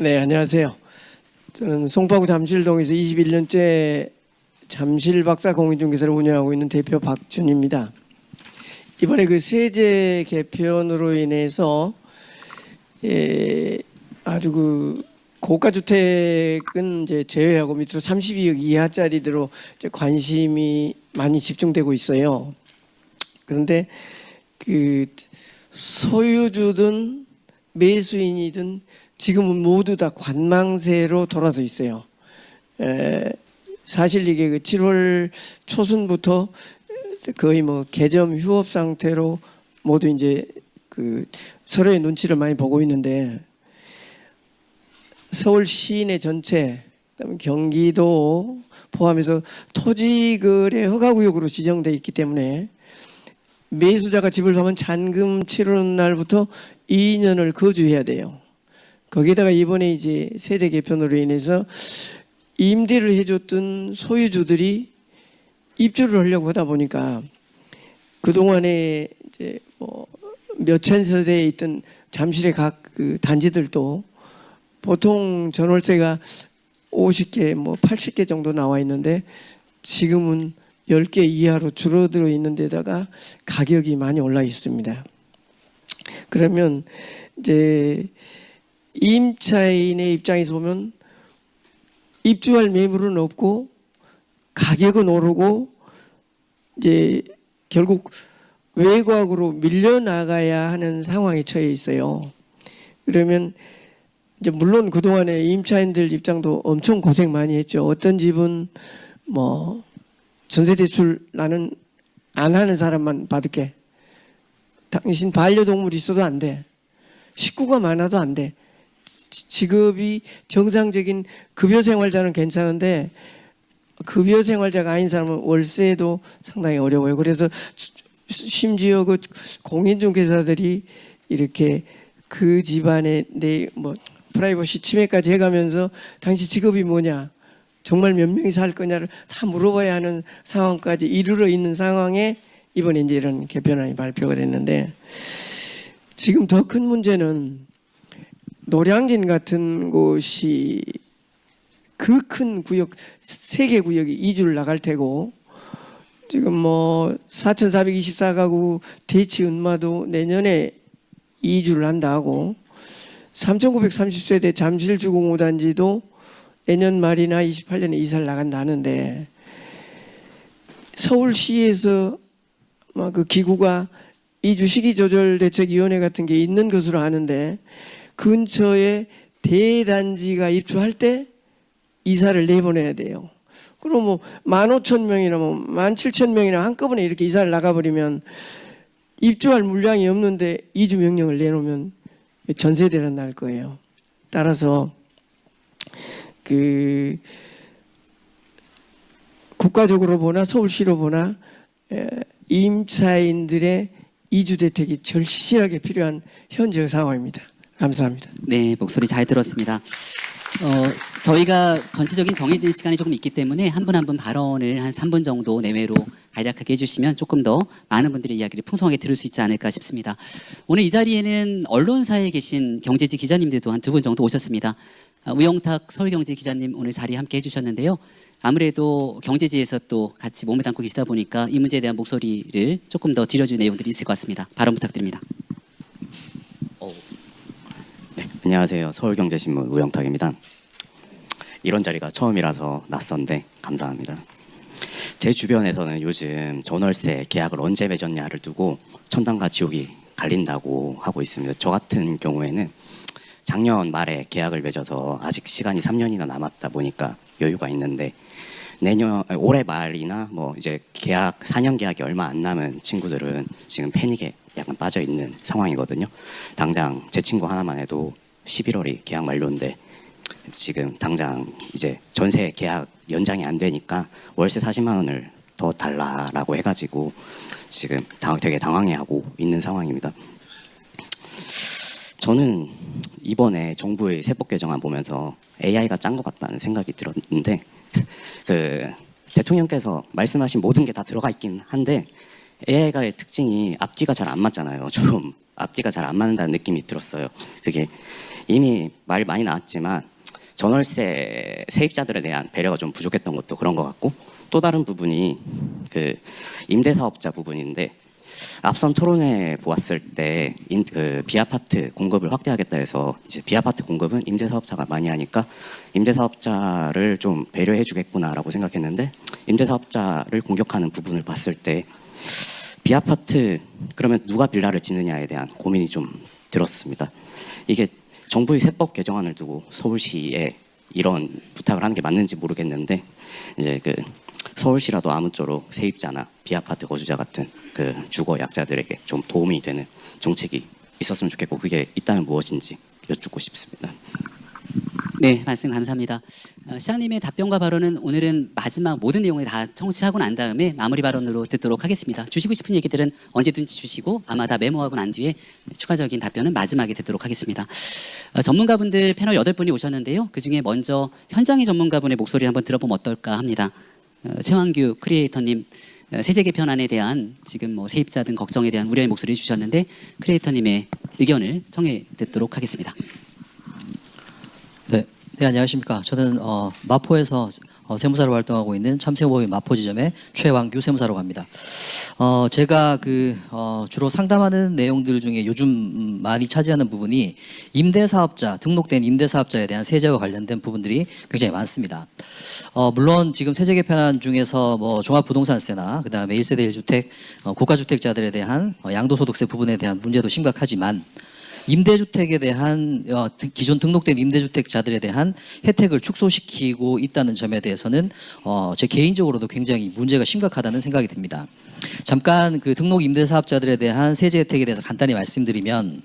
네, 안녕하세요. 저는 송파구 잠실동에서 21년째 잠실 박사 공인중개사를 운영하고 있는 대표 박준입니다. 이번에 그 세제 개편으로 인해서 아주 그 고가 주택은 이제 제외하고 밑으로 32억 이하짜리들로 이제 관심이 많이 집중되고 있어요. 그런데 그 소유주든 매수인이든 지금은 모두 다 관망세로 돌아서 있어요. 사실 이게 그 7월 초순부터 거의 뭐 개점 휴업 상태로 모두 이제 그 서로의 눈치를 많이 보고 있는데, 서울 시내 전체, 그다음에 경기도 포함해서 토지거래 허가구역으로 지정돼 있기 때문에 매수자가 집을 사면 잔금 치르는 날부터 2년을 거주해야 돼요. 거기다가 이번에 이제 세제 개편으로 인해서 임대를 해줬던 소유주들이 입주를 하려고 하다 보니까 그동안에 이제 뭐 몇천 세대에 있던 잠실의 각 그 단지들도 보통 전월세가 50개, 뭐 80개 정도 나와 있는데 지금은 10개 이하로 줄어들어 있는 데다가 가격이 많이 올라 있습니다. 그러면 이제 임차인의 입장에서 보면 입주할 매물은 없고 가격은 오르고 이제 결국 외곽으로 밀려나가야 하는 상황에 처해 있어요. 그러면 이제 물론 그동안에 임차인들 입장도 엄청 고생 많이 했죠. 어떤 집은 뭐 전세대출 나는 안 하는 사람만 받을게. 당신 반려동물 있어도 안 돼. 식구가 많아도 안 돼. 직업이 정상적인 급여생활자는 괜찮은데 급여생활자가 아닌 사람은 월세도 상당히 어려워요. 그래서 심지어 그 공인중개사들이 이렇게 그 집안의 내 뭐 프라이버시 침해까지 해가면서 당신 직업이 뭐냐, 정말 몇 명이 살 거냐를 다 물어봐야 하는 상황까지 이르러 있는 상황에 이번에 이제 이런 개편안이 발표가 됐는데, 지금 더 큰 문제는 노량진 같은 곳이 그 큰 구역 3개 구역이 이주를 나갈 테고, 지금 뭐 4,424가구 대치 은마도 내년에 이주를 한다 하고 3,930세대 잠실 주공 5단지도 내년 말이나 28년에 이사를 나간다는데, 서울시에서 그 기구가 이주 시기 조절 대책위원회 같은 게 있는 것으로 아는데 근처에 대단지가 입주할 때 이사를 내보내야 돼요. 그럼 뭐 15,000명이나 뭐 17,000명이나 한꺼번에 이렇게 이사를 나가버리면 입주할 물량이 없는데 이주 명령을 내놓으면 전세대란 날 거예요. 따라서 그 국가적으로 보나 서울시로 보나 임차인들의 이주 대책이 절실하게 필요한 현재 상황입니다. 감사합니다. 네, 목소리 잘 들었습니다. 저희가 전체적인 정해진 시간이 조금 있기 때문에 한 분 한 분 발언을 한 3분 정도 내외로 간략하게 해주시면 조금 더 많은 분들의 이야기를 풍성하게 들을 수 있지 않을까 싶습니다. 오늘 이 자리에는 언론사에 계신 경제지 기자님들도 한 2분 정도 오셨습니다. 우영탁 서울경제 기자님 오늘 자리에 함께 해주셨는데요. 아무래도 경제지에서 또 같이 몸을 담고 계시다 보니까 이 문제에 대한 목소리를 조금 더 들려줄 내용들이 있을 것 같습니다. 발언 부탁드립니다. 네, 안녕하세요. 서울경제신문 우영탁입니다. 이런 자리가 처음이라서 낯선데 감사합니다. 제 주변에서는 요즘 전월세 계약을 언제 맺었냐를 두고 천당과 지옥이 갈린다고 하고 있습니다. 저 같은 경우에는 작년 말에 계약을 맺어서 아직 시간이 3년이나 남았다 보니까 여유가 있는데, 올해 말이나 뭐 이제 계약 4년 계약이 얼마 안 남은 친구들은 지금 패닉에 약간 빠져 있는 상황이거든요. 당장 제 친구 하나만 해도 11월이 계약 만료인데 지금 당장 이제 전세 계약 연장이 안 되니까 월세 40만 원을 더 달라라고 해가지고 지금 되게 당황해하고 있는 상황입니다. 저는 이번에 정부의 세법 개정안 보면서 AI가 짠 것 같다는 생각이 들었는데 그 대통령께서 말씀하신 모든 게 다 들어가 있긴 한데 AI가의 특징이 앞뒤가 잘 안 맞잖아요. 좀 앞뒤가 잘 안 맞는다는 느낌이 들었어요. 그게 이미 말 많이 나왔지만 전월세 세입자들에 대한 배려가 좀 부족했던 것도 그런 것 같고, 또 다른 부분이 그 임대사업자 부분인데, 앞선 토론회 보았을 때 그 비아파트 공급을 확대하겠다 해서 이제 비아파트 공급은 임대사업자가 많이 하니까 임대사업자를 좀 배려해 주겠구나라고 생각했는데, 임대사업자를 공격하는 부분을 봤을 때 비아파트 그러면 누가 빌라를 짓느냐에 대한 고민이 좀 들었습니다. 이게 정부의 세법 개정안을 두고 서울시에 이런 부탁을 하는 게 맞는지 모르겠는데, 이제 그 서울시라도 아무쪼록 세입자나 비아파트 거주자 같은 그 주거 약자들에게 좀 도움이 되는 정책이 있었으면 좋겠고, 그게 있다면 무엇인지 여쭙고 싶습니다. 네, 말씀 감사합니다. 시장님의 답변과 발언은 오늘은 마지막 모든 내용을 다 청취하고 난 다음에 마무리 발언으로 듣도록 하겠습니다. 주시고 싶은 얘기들은 언제든지 주시고 아마 다 메모하고 난 뒤에 추가적인 답변은 마지막에 듣도록 하겠습니다. 전문가분들 패널 8분이 오셨는데요. 그중에 먼저 현장의 전문가분의 목소리를 한번 들어보면 어떨까 합니다. 최환규 크리에이터님, 세제 개편안에 대한 지금 뭐 세입자 등 걱정에 대한 우려의 목소리를 주셨는데, 크리에이터님의 의견을 청해 듣도록 하겠습니다. 네, 안녕하십니까. 저는 마포에서 세무사로 활동하고 있는 참세무법인 마포 지점의 최왕규 세무사라고 합니다. 제가 주로 상담하는 내용들 중에 요즘 많이 차지하는 부분이 임대사업자, 등록된 임대사업자에 대한 세제와 관련된 부분들이 굉장히 많습니다. 물론 지금 세제 개편안 중에서 뭐 종합부동산세나 그다음에 1세대 1주택, 고가주택자들에 대한 양도소득세 부분에 대한 문제도 심각하지만, 임대주택에 대한 기존 등록된 임대주택자들에 대한 혜택을 축소시키고 있다는 점에 대해서는 제 개인적으로도 굉장히 문제가 심각하다는 생각이 듭니다. 잠깐 그 등록 임대사업자들에 대한 세제 혜택에 대해서 간단히 말씀드리면,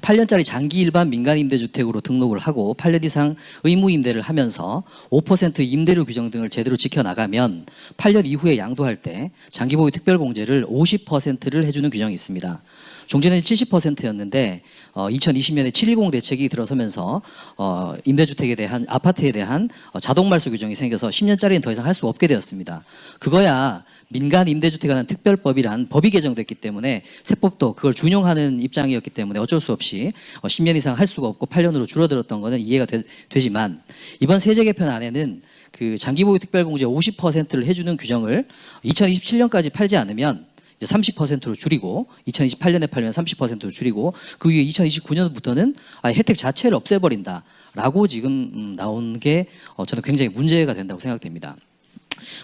8년짜리 장기 일반 민간 임대주택으로 등록을 하고 8년 이상 의무 임대를 하면서 5% 임대료 규정 등을 제대로 지켜나가면 8년 이후에 양도할 때 장기보유 특별공제를 50%를 해주는 규정이 있습니다. 종전에는 70%였는데 2020년에 710 대책이 들어서면서 임대주택에 대한, 아파트에 대한 자동 말소 규정이 생겨서 10년짜리는 더 이상 할 수 없게 되었습니다. 그거야 민간 임대주택에 관한 특별법이란 법이 개정됐기 때문에 세법도 그걸 준용하는 입장이었기 때문에 어쩔 수 없이 10년 이상 할 수가 없고 8년으로 줄어들었던 거는 이해가 되지만, 이번 세제 개편 안에는 그 장기보유 특별공제 50%를 해주는 규정을 2027년까지 팔지 않으면 이제 30%로 줄이고, 2028년에 팔면 30%로 줄이고, 그 이후에 2029년부터는 혜택 자체를 없애버린다라고 지금 나온 게 저는 굉장히 문제가 된다고 생각됩니다.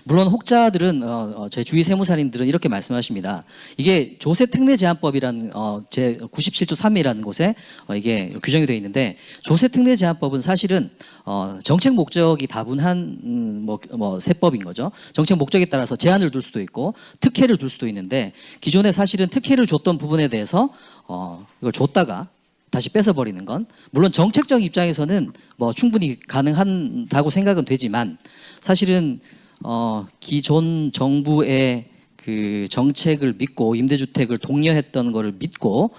물론 혹자들은 제 주위 세무사님들은 이렇게 말씀하십니다. 이게 조세특례제한법이라는 제 97조 3이라는 곳에 이게 규정이 되어 있는데, 조세특례제한법은 사실은 정책 목적이 다분한 세법인 거죠. 정책 목적에 따라서 제한을 둘 수도 있고 특혜를 둘 수도 있는데, 기존에 사실은 특혜를 줬던 부분에 대해서 이걸 줬다가 다시 뺏어버리는 건 물론 정책적 입장에서는 뭐 충분히 가능하다고 생각은 되지만, 사실은 기존 정부의 그 정책을 믿고 임대주택을 독려했던 거를 믿고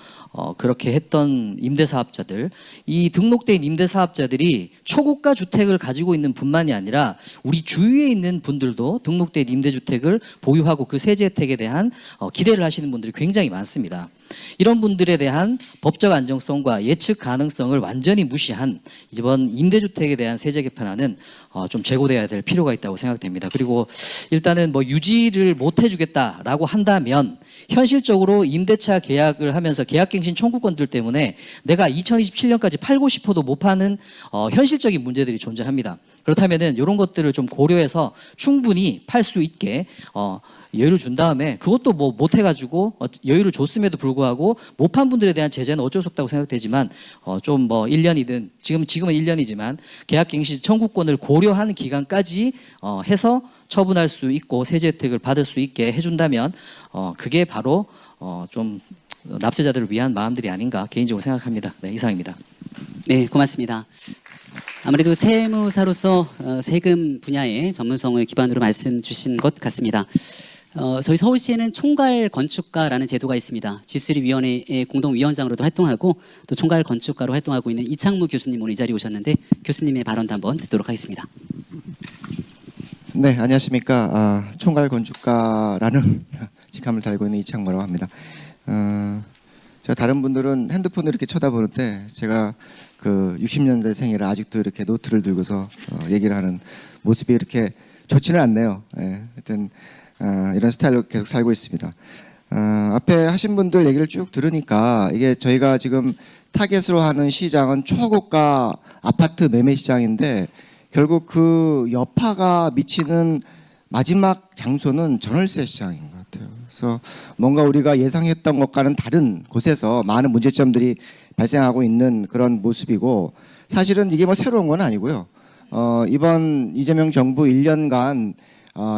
그렇게 했던 임대사업자들, 이 등록된 임대사업자들이 초고가 주택을 가지고 있는 분만이 아니라 우리 주위에 있는 분들도 등록된 임대주택을 보유하고 그 세제 혜택에 대한 기대를 하시는 분들이 굉장히 많습니다. 이런 분들에 대한 법적 안정성과 예측 가능성을 완전히 무시한 이번 임대주택에 대한 세제 개편안은 좀 재고돼야 될 필요가 있다고 생각됩니다. 그리고 일단은 뭐 유지를 못 해주겠다라고 한다면, 현실적으로 임대차 계약을 하면서 계약갱신 청구권들 때문에 내가 2027년까지 팔고 싶어도 못 파는 현실적인 문제들이 존재합니다. 그렇다면은 이런 것들을 좀 고려해서 충분히 팔 수 있게 여유를 준 다음에, 그것도 뭐 못 해가지고 여유를 줬음에도 불구하고 못 판 분들에 대한 제재는 어쩔 수 없다고 생각되지만, 좀 뭐 1년이든 지금은 1년이지만 계약갱신 청구권을 고려하는 기간까지 해서 처분할 수 있고 세제 혜택을 받을 수 있게 해준다면 그게 바로 좀 납세자들을 위한 마음들이 아닌가 개인적으로 생각합니다. 네, 이상입니다. 네, 고맙습니다. 아무래도 세무사로서 세금 분야의 전문성을 기반으로 말씀 주신 것 같습니다. 저희 서울시에는 총괄 건축가라는 제도가 있습니다. G3 위원회의 공동위원장으로도 활동하고 또 총괄 건축가로 활동하고 있는 이창무 교수님 오늘 이 자리에 오셨는데, 교수님의 발언도 한번 듣도록 하겠습니다. 네, 안녕하십니까. 총괄 건축가라는 직함을 달고 있는 이창무라고 합니다. 제가 다른 분들은 핸드폰을 이렇게 쳐다보는데 제가 그 60년대생이라 아직도 이렇게 노트를 들고서 얘기를 하는 모습이 이렇게 좋지는 않네요. 예, 하여튼 이런 스타일로 계속 살고 있습니다. 앞에 하신 분들 얘기를 쭉 들으니까 이게 저희가 지금 타겟으로 하는 시장은 초고가 아파트 매매 시장인데 결국 그 여파가 미치는 마지막 장소는 전월세 시장인 것 같아요. 그래서 뭔가 우리가 예상했던 것과는 다른 곳에서 많은 문제점들이 발생하고 있는 그런 모습이고 사실은 이게 뭐 새로운 건 아니고요. 이번 이재명 정부 1년간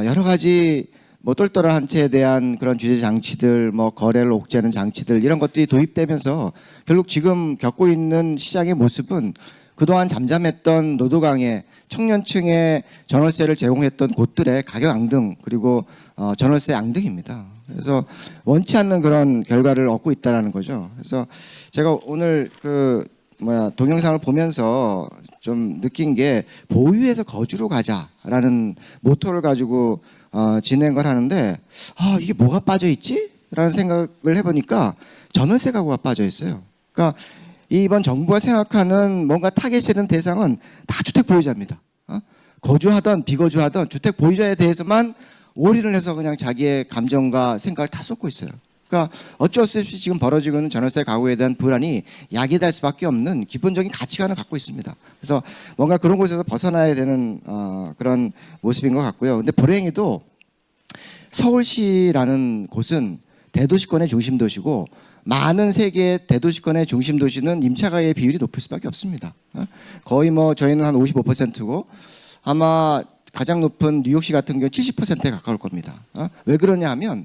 여러 가지 뭐 똘똘한 한 채에 대한 그런 규제 장치들, 뭐 거래를 옥죄하는 장치들 이런 것들이 도입되면서 결국 지금 겪고 있는 시장의 모습은 그동안 잠잠했던 노도강에 청년층에 전월세를 제공했던 곳들의 가격 앙등 그리고 전월세 앙등입니다. 그래서 원치 않는 그런 결과를 얻고 있다라는 거죠. 그래서 제가 오늘 동영상을 보면서 좀 느낀 게 보유해서 거주로 가자라는 모토를 가지고 진행을 하는데 이게 뭐가 빠져 있지? 라는 생각을 해보니까 전월세 가구가 빠져 있어요. 그러니까 이번 정부가 생각하는 뭔가 타겟이 되는 대상은 다 주택 보유자입니다. 거주하던 비거주하던 주택 보유자에 대해서만 올인을 해서 그냥 자기의 감정과 생각을 다 쏟고 있어요. 그러니까 어쩔 수 없이 지금 벌어지고 있는 전월세 가구에 대한 불안이 야기될 수밖에 없는 기본적인 가치관을 갖고 있습니다. 그래서 뭔가 그런 곳에서 벗어나야 되는 그런 모습인 것 같고요. 근데 불행히도 서울시라는 곳은 대도시권의 중심 도시고 많은 세계 대도시권의 중심 도시는 임차가의 비율이 높을 수밖에 없습니다. 거의 뭐 저희는 한 55%고 아마 가장 높은 뉴욕시 같은 경우 70%에 가까울 겁니다. 왜 그러냐 하면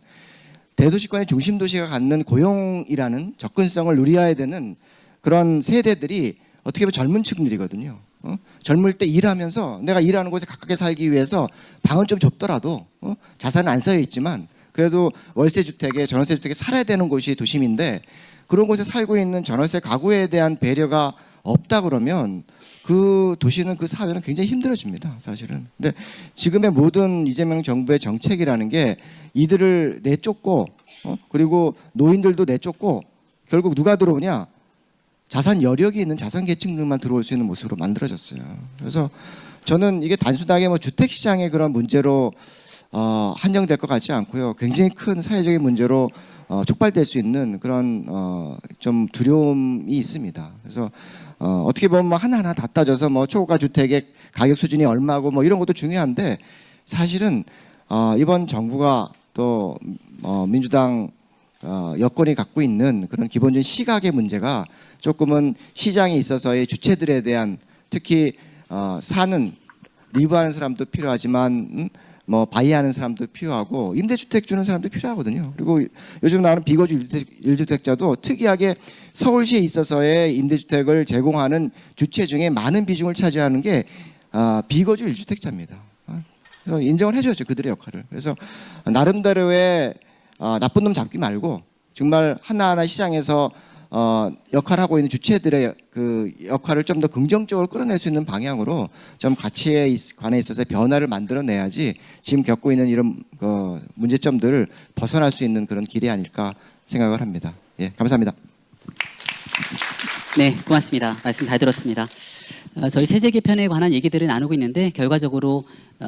대도시권의 중심 도시가 갖는 고용이라는 접근성을 누려야 되는 그런 세대들이 어떻게 보면 젊은 층들이거든요. 젊을 때 일하면서 내가 일하는 곳에 가깝게 살기 위해서 방은 좀 좁더라도 자산은 안 쌓여 있지만 그래도 월세 주택에 전월세 주택에 살아야 되는 곳이 도심인데 그런 곳에 살고 있는 전월세 가구에 대한 배려가 없다 그러면 그 도시는 그 사회는 굉장히 힘들어집니다. 사실은. 근데 지금의 모든 이재명 정부의 정책이라는 게 이들을 내쫓고 그리고 노인들도 내쫓고 결국 누가 들어오냐? 자산 여력이 있는 자산 계층들만 들어올 수 있는 모습으로 만들어졌어요. 그래서 저는 이게 단순하게 뭐 주택 시장의 그런 문제로 한정될 것 같지 않고요. 굉장히 큰 사회적인 문제로 촉발될 수 있는 그런 좀 두려움이 있습니다. 그래서 어떻게 보면 뭐 하나하나 다 따져서 뭐 초고가 주택의 가격 수준이 얼마고 뭐 이런 것도 중요한데 사실은 이번 정부가 또 민주당 여권이 갖고 있는 그런 기본적인 시각의 문제가 조금은 시장에 있어서의 주체들에 대한 특히 사는 리브하는 사람도 필요하지만 뭐 바이하는 사람도 필요하고 임대주택 주는 사람도 필요하거든요. 그리고 요즘 나오는 비거주 1주택자도 특이하게 서울시에 있어서의 임대주택을 제공하는 주체 중에 많은 비중을 차지하는 게 비거주 1주택자입니다. 그래서 인정을 해줘야죠. 그들의 역할을. 그래서 나름대로의 나쁜 놈 잡기 말고 정말 하나하나 시장에서 역할을 하고 있는 주체들의 그 역할을 좀 더 긍정적으로 끌어낼 수 있는 방향으로 좀 가치에 관해 있어서 변화를 만들어내야지 지금 겪고 있는 이런 문제점들을 벗어날 수 있는 그런 길이 아닐까 생각을 합니다. 예, 감사합니다. 네, 고맙습니다. 말씀 잘 들었습니다. 저희 세제 개편에 관한 얘기들을 나누고 있는데 결과적으로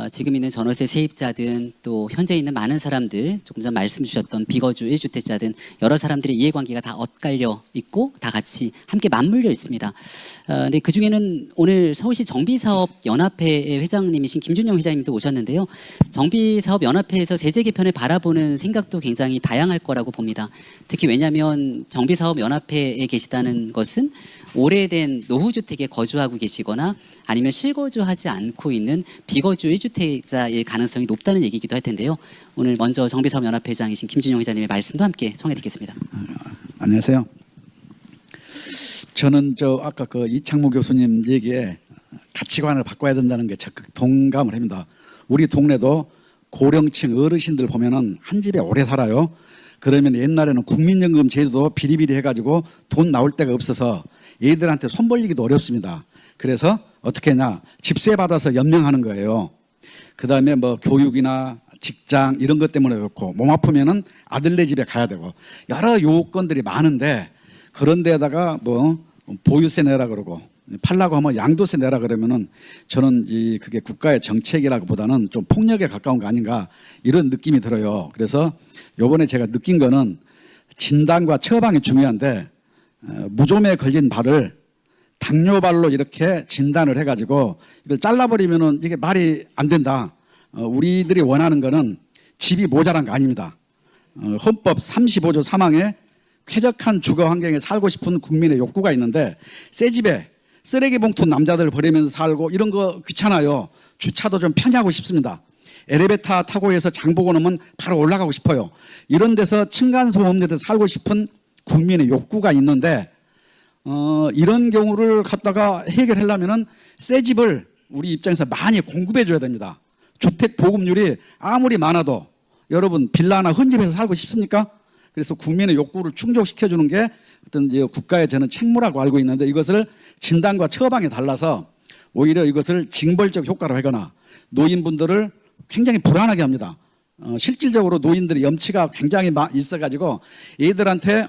지금 있는 전월세 세입자든 또 현재 있는 많은 사람들 조금 전 말씀 주셨던 비거주 1주택자든 여러 사람들의 이해관계가 다 엇갈려 있고 다 같이 함께 맞물려 있습니다. 근데 그중에는 오늘 서울시 정비사업연합회의 회장님이신 김준영 회장님도 오셨는데요. 정비사업연합회에서 세제 개편을 바라보는 생각도 굉장히 다양할 거라고 봅니다. 특히 왜냐하면 정비사업연합회에 계시다는 것은 오래된 노후주택에 거주하고 계시거나 아니면 실거주하지 않고 있는 비거주 1주택자일 가능성이 높다는 얘기이기도 할 텐데요. 오늘 먼저 정비사업연합회장이신 김준영 회장님의 말씀도 함께 청해 듣겠습니다. 안녕하세요. 저는 아까 그 이창무 교수님 얘기에 가치관을 바꿔야 된다는 게 적극 동감을 합니다. 우리 동네도 고령층 어르신들 보면은 한 집에 오래 살아요. 그러면 옛날에는 국민연금 제도도 비리비리 해가지고 돈 나올 데가 없어서 얘들한테 손 벌리기도 어렵습니다. 그래서 어떻게 하냐, 집세 받아서 연명하는 거예요. 그 다음에 뭐 교육이나 직장 이런 것 때문에 그렇고 몸 아프면은 아들네 집에 가야 되고 여러 요건들이 많은데 그런 데다가 뭐 보유세 내라 그러고 팔라고 하면 양도세 내라 그러면은 저는 그게 국가의 정책이라기보다는 좀 폭력에 가까운 거 아닌가 이런 느낌이 들어요. 그래서 요번에 제가 느낀 거는 진단과 처방이 중요한데 무좀에 걸린 발을 당뇨발로 이렇게 진단을 해가지고 이걸 잘라버리면은 이게 말이 안 된다. 우리들이 원하는 거는 집이 모자란 거 아닙니다. 헌법 35조 3항에 쾌적한 주거 환경에 살고 싶은 국민의 욕구가 있는데 새 집에 쓰레기 봉투 남자들 버리면서 살고 이런 거 귀찮아요. 주차도 좀 편하고 싶습니다. 엘리베이터 타고 해서 장 보고 나면 바로 올라가고 싶어요. 이런 데서 층간소음 없는 데서 살고 싶은 국민의 욕구가 있는데 이런 경우를 갖다가 해결하려면은 새 집을 우리 입장에서 많이 공급해 줘야 됩니다. 주택 보급률이 아무리 많아도 여러분 빌라나 헌집에서 살고 싶습니까? 그래서 국민의 욕구를 충족시켜 주는 게 어떤 국가의 저는 책무라고 알고 있는데 이것을 진단과 처방에 달라서 오히려 이것을 징벌적 효과로 하거나 노인분들을 굉장히 불안하게 합니다. 실질적으로 노인들의 염치가 굉장히 있어가지고 애들한테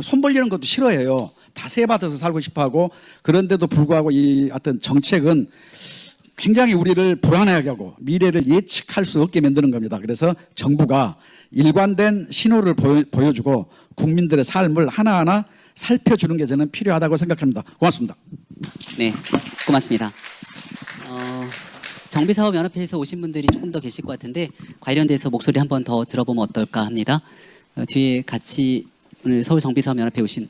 손 벌리는 것도 싫어해요. 다 세받아서 살고 싶어하고 그런데도 불구하고 이 어떤 정책은 굉장히 우리를 불안하게 하고 미래를 예측할 수 없게 만드는 겁니다. 그래서 정부가 일관된 신호를 보여주고 국민들의 삶을 하나하나 살펴주는 게 저는 필요하다고 생각합니다. 고맙습니다. 네, 고맙습니다. 정비사업연합회에서 오신 분들이 조금 더 계실 것 같은데 관련돼서 목소리 한번 더 들어보면 어떨까 합니다. 뒤에 같이 오늘 서울정비사업연합회 오신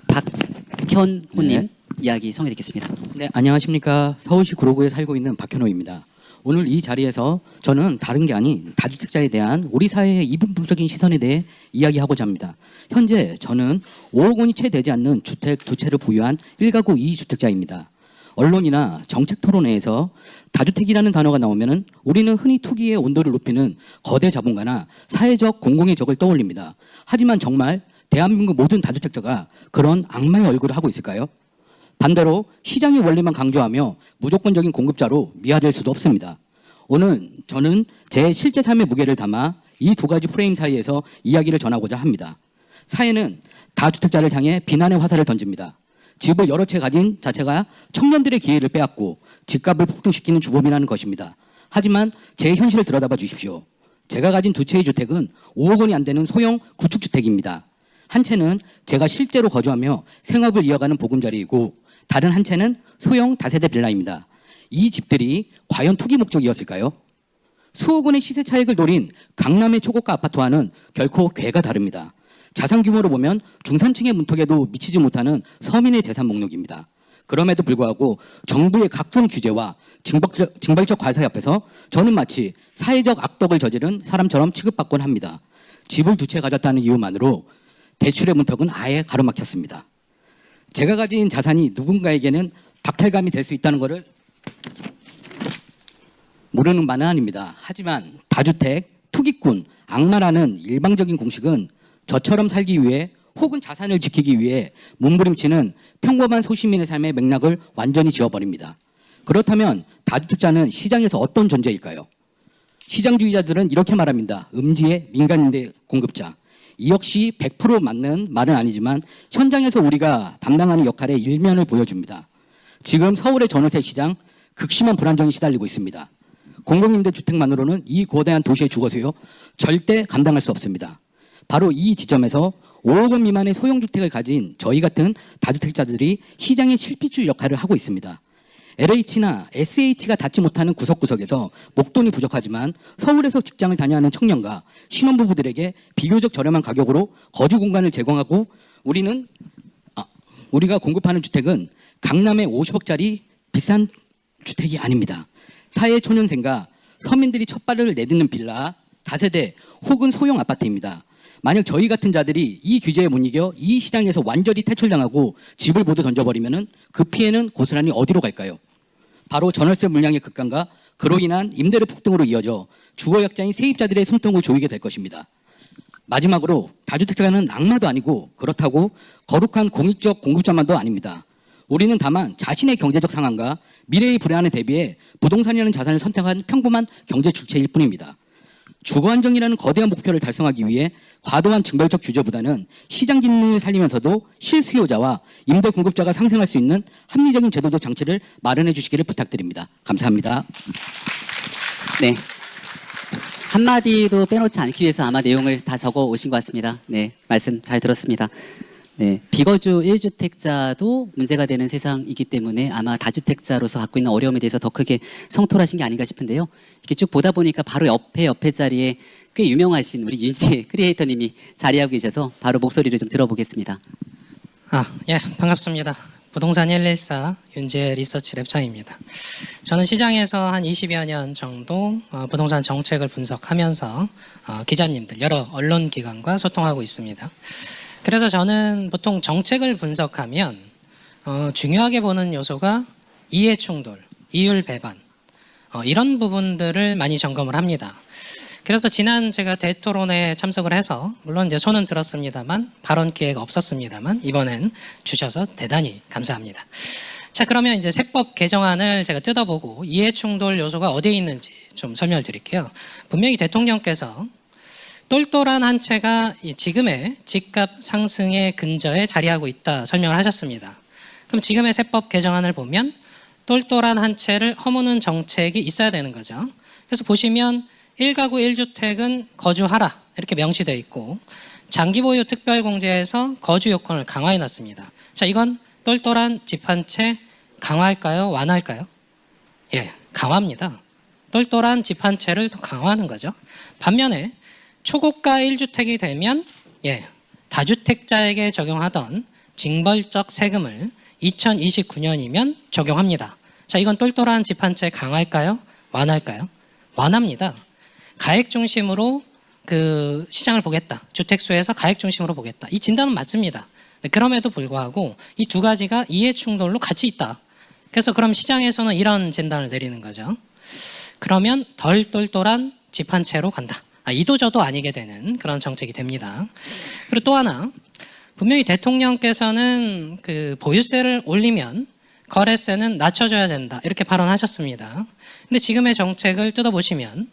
박현호님 네. 이야기 성해 듣겠습니다. 네, 안녕하십니까. 서울시 구로구에 살고 있는 박현호입니다. 오늘 이 자리에서 저는 다른 게 아닌 다주택자에 대한 우리 사회의 이분법적인 시선에 대해 이야기하고자 합니다. 현재 저는 5억 원이 채 되지 않는 주택 2채를 보유한 1가구 2주택자입니다. 언론이나 정책 토론회에서 다주택이라는 단어가 나오면은 우리는 흔히 투기의 온도를 높이는 거대 자본가나 사회적 공공의 적을 떠올립니다. 하지만 정말 대한민국 모든 다주택자가 그런 악마의 얼굴을 하고 있을까요? 반대로 시장의 원리만 강조하며 무조건적인 공급자로 미화될 수도 없습니다. 오늘 저는 제 실제 삶의 무게를 담아 이 두 가지 프레임 사이에서 이야기를 전하고자 합니다. 사회는 다주택자를 향해 비난의 화살을 던집니다. 집을 여러 채 가진 자체가 청년들의 기회를 빼앗고 집값을 폭등시키는 주범이라는 것입니다. 하지만 제 현실을 들여다봐 주십시오. 제가 가진 2채의 주택은 5억 원이 안 되는 소형 구축주택입니다. 한 채는 제가 실제로 거주하며 생업을 이어가는 보금자리이고 다른 한 채는 소형 다세대 빌라입니다. 이 집들이 과연 투기 목적이었을까요? 수억 원의 시세 차익을 노린 강남의 초고가 아파트와는 결코 궤가 다릅니다. 자산 규모로 보면 중산층의 문턱에도 미치지 못하는 서민의 재산 목록입니다. 그럼에도 불구하고 정부의 각종 규제와 징벌적 과세 앞에서 저는 마치 사회적 악덕을 저지른 사람처럼 취급받곤 합니다. 집을 2채 가졌다는 이유만으로 대출의 문턱은 아예 가로막혔습니다. 제가 가진 자산이 누군가에게는 박탈감이 될 수 있다는 것을 모르는 바는 아닙니다. 하지만 다주택, 투기꾼, 악마라는 일방적인 공식은 저처럼 살기 위해 혹은 자산을 지키기 위해 몸부림치는 평범한 소시민의 삶의 맥락을 완전히 지워버립니다. 그렇다면 다주택자는 시장에서 어떤 존재일까요? 시장주의자들은 이렇게 말합니다. 음지의 민간임대 공급자. 이 역시 100% 맞는 말은 아니지만 현장에서 우리가 담당하는 역할의 일면을 보여줍니다. 지금 서울의 전월세 시장 극심한 불안정에 시달리고 있습니다. 공공임대주택만으로는 이 거대한 도시의 주거수요 절대 감당할 수 없습니다. 바로 이 지점에서 5억 원 미만의 소형주택을 가진 저희 같은 다주택자들이 시장의 실핏줄 역할을 하고 있습니다. LH나 SH가 닿지 못하는 구석구석에서 목돈이 부족하지만 서울에서 직장을 다녀야 하는 청년과 신혼부부들에게 비교적 저렴한 가격으로 거주 공간을 제공하고 우리가 공급하는 주택은 강남의 50억짜리 비싼 주택이 아닙니다. 사회 초년생과 서민들이 첫 발을 내딛는 빌라, 다세대 혹은 소형 아파트입니다. 만약 저희 같은 자들이 이 규제에 못 이겨 이 시장에서 완전히 퇴출당하고 집을 모두 던져버리면 그 피해는 고스란히 어디로 갈까요? 바로 전월세 물량의 급감과 그로 인한 임대료 폭등으로 이어져 주거약자인 세입자들의 손등을 조이게 될 것입니다. 마지막으로 다주택자는 악마도 아니고 그렇다고 거룩한 공익적 공급자만도 아닙니다. 우리는 다만 자신의 경제적 상황과 미래의 불안에 대비해 부동산이라는 자산을 선택한 평범한 경제 주체일 뿐입니다. 주거 안정이라는 거대한 목표를 달성하기 위해 과도한 증발적 규제보다는 시장 기능을 살리면서도 실수요자와 임대 공급자가 상생할 수 있는 합리적인 제도적 장치를 마련해 주시기를 부탁드립니다. 감사합니다. 네. 한마디도 빼놓지 않기 위해서 아마 내용을 다 적어 오신 것 같습니다. 네. 말씀 잘 들었습니다. 네. 비거주 1주택자도 문제가 되는 세상이기 때문에 아마 다주택자로서 갖고 있는 어려움에 대해서 더 크게 성토하신 게 아닌가 싶은데요. 이렇게 쭉 보다 보니까 바로 옆에 자리에 꽤 유명하신 우리 윤지 크리에이터님이 자리하고 계셔서 바로 목소리를 좀 들어보겠습니다. 예, 반갑습니다. 부동산 114 윤재 리서치 랩창입니다. 저는 시장에서 한 20여 년 정도 부동산 정책을 분석하면서 기자님들, 여러 언론기관과 소통하고 있습니다. 그래서 저는 보통 정책을 분석하면 중요하게 보는 요소가 이해 충돌, 이율 배반 이런 부분들을 많이 점검을 합니다. 그래서 지난 제가 대토론에 참석을 해서 물론 이제 손은 들었습니다만 발언 기회가 없었습니다만 이번엔 주셔서 대단히 감사합니다. 자, 그러면 이제 세법 개정안을 제가 뜯어보고 이해 충돌 요소가 어디에 있는지 좀 설명을 드릴게요. 분명히 대통령께서 똘똘한 한 채가 지금의 집값 상승의 근저에 자리하고 있다 설명을 하셨습니다. 그럼 지금의 세법 개정안을 보면 똘똘한 한 채를 허무는 정책이 있어야 되는 거죠. 그래서 보시면 1가구 1주택은 거주하라 이렇게 명시되어 있고 장기보유 특별공제에서 거주 요건을 강화해 놨습니다. 자, 이건 똘똘한 집 한 채 강화할까요? 완화할까요? 예, 강화합니다. 똘똘한 집 한 채를 더 강화하는 거죠. 반면에 초고가 1주택이 되면 다주택자에게 적용하던 징벌적 세금을 2029년이면 적용합니다. 자, 이건 똘똘한 집 한 채 강화할까요? 완화할까요? 완화합니다. 가액 중심으로 그 시장을 보겠다. 주택수에서 가액 중심으로 보겠다. 이 진단은 맞습니다. 그럼에도 불구하고 이 두 가지가 이해 충돌로 같이 있다. 그래서 그럼 시장에서는 이런 진단을 내리는 거죠. 그러면 덜 똘똘한 집 한 채로 간다. 이도저도 아니게 되는 그런 정책이 됩니다. 그리고 또 하나, 분명히 대통령께서는 그 보유세를 올리면 거래세는 낮춰줘야 된다 이렇게 발언하셨습니다. 근데 지금의 정책을 뜯어보시면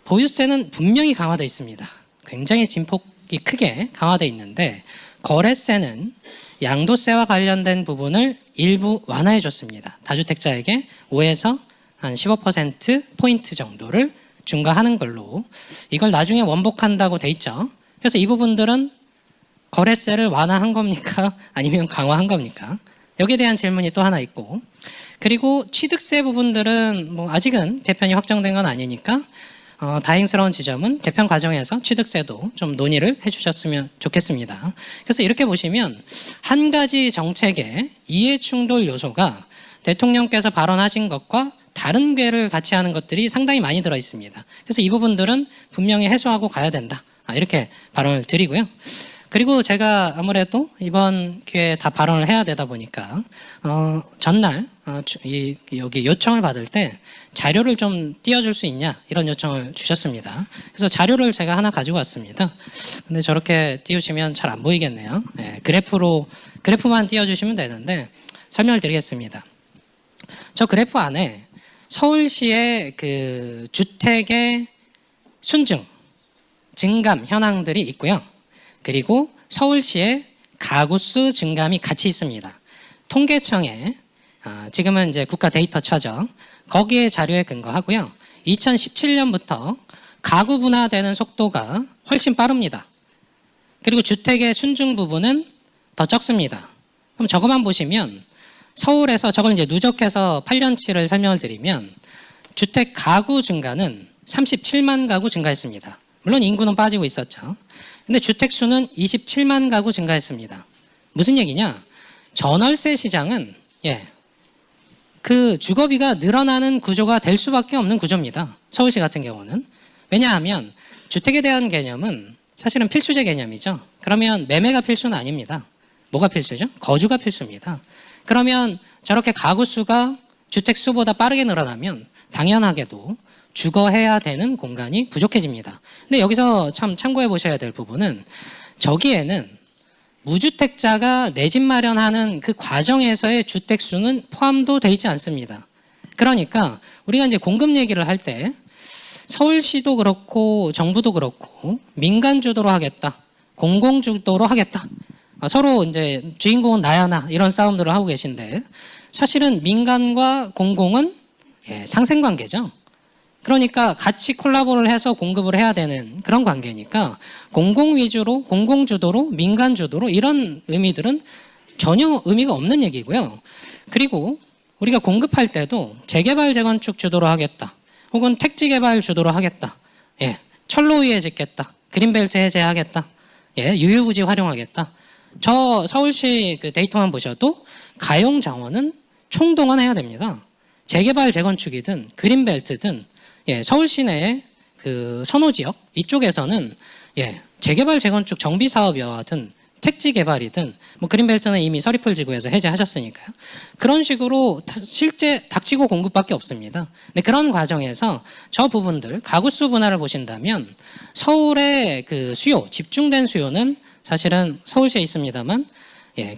보유세는 분명히 강화되어 있습니다. 굉장히 진폭이 크게 강화되어 있는데 거래세는 양도세와 관련된 부분을 일부 완화해 줬습니다. 다주택자에게 5에서 한 15%포인트 정도를 중과하는 걸로 이걸 나중에 원복한다고 돼 있죠. 그래서 이 부분들은 거래세를 완화한 겁니까? 아니면 강화한 겁니까? 여기에 대한 질문이 또 하나 있고, 그리고 취득세 부분들은 뭐 아직은 개편이 확정된 건 아니니까 다행스러운 지점은 개편 과정에서 취득세도 좀 논의를 해주셨으면 좋겠습니다. 그래서 이렇게 보시면 한 가지 정책의 이해 충돌 요소가 대통령께서 발언하신 것과 다른 궤를 같이 하는 것들이 상당히 많이 들어 있습니다. 그래서 이 부분들은 분명히 해소하고 가야 된다. 이렇게 발언을 드리고요. 그리고 제가 아무래도 이번 기회에 다 발언을 해야 되다 보니까 전날 여기 요청을 받을 때 자료를 좀 띄워줄 수 있냐 이런 요청을 주셨습니다. 그래서 자료를 제가 하나 가지고 왔습니다. 근데 저렇게 띄우시면 잘 안 보이겠네요. 네, 그래프만 띄워주시면 되는데 설명을 드리겠습니다. 저 그래프 안에 서울시의 그 주택의 순증, 증감 현황들이 있고요. 그리고 서울시의 가구수 증감이 같이 있습니다. 통계청에 지금은 이제 국가 데이터처죠. 거기에 자료에 근거하고요. 2017년부터 가구 분화되는 속도가 훨씬 빠릅니다. 그리고 주택의 순증 부분은 더 적습니다. 그럼 저것만 보시면 서울에서 저걸 이제 누적해서 8년치를 설명을 드리면 주택 가구 증가는 37만 가구 증가했습니다. 물론 인구는 빠지고 있었죠. 근데 주택 수는 27만 가구 증가했습니다. 무슨 얘기냐? 전월세 시장은 그 주거비가 늘어나는 구조가 될 수밖에 없는 구조입니다. 서울시 같은 경우는. 왜냐하면 주택에 대한 개념은 사실은 필수제 개념이죠. 그러면 매매가 필수는 아닙니다. 뭐가 필수죠? 거주가 필수입니다. 그러면 저렇게 가구 수가 주택 수보다 빠르게 늘어나면 당연하게도 주거해야 되는 공간이 부족해집니다. 근데 여기서 참 참고해 보셔야 될 부분은 저기에는 무주택자가 내 집 마련하는 그 과정에서의 주택 수는 포함도 되어 있지 않습니다. 그러니까 우리가 이제 공급 얘기를 할 때 서울시도 그렇고 정부도 그렇고 민간 주도로 하겠다, 공공 주도로 하겠다. 서로 이제 주인공은 나야 나 이런 싸움들을 하고 계신데 사실은 민간과 공공은 상생관계죠. 그러니까 같이 콜라보를 해서 공급을 해야 되는 그런 관계니까 공공 위주로, 공공 주도로, 민간 주도로 이런 의미들은 전혀 의미가 없는 얘기고요. 그리고 우리가 공급할 때도 재개발 재건축 주도로 하겠다, 혹은 택지 개발 주도로 하겠다, 철로 위에 짓겠다, 그린벨트 해제하겠다, 유유부지 활용하겠다. 저 서울시 그 데이터만 보셔도 가용 자원은 총동원해야 됩니다. 재개발 재건축이든 그린벨트든 서울 시내의 그 선호 지역 이쪽에서는 재개발 재건축 정비 사업이든 택지 개발이든 뭐 그린벨트는 이미 서리풀 지구에서 해제하셨으니까요. 그런 식으로 실제 닥치고 공급밖에 없습니다. 근데 그런 과정에서 저 부분들 가구수 분할을 보신다면 서울의 그 수요, 집중된 수요는 사실은 서울시에 있습니다만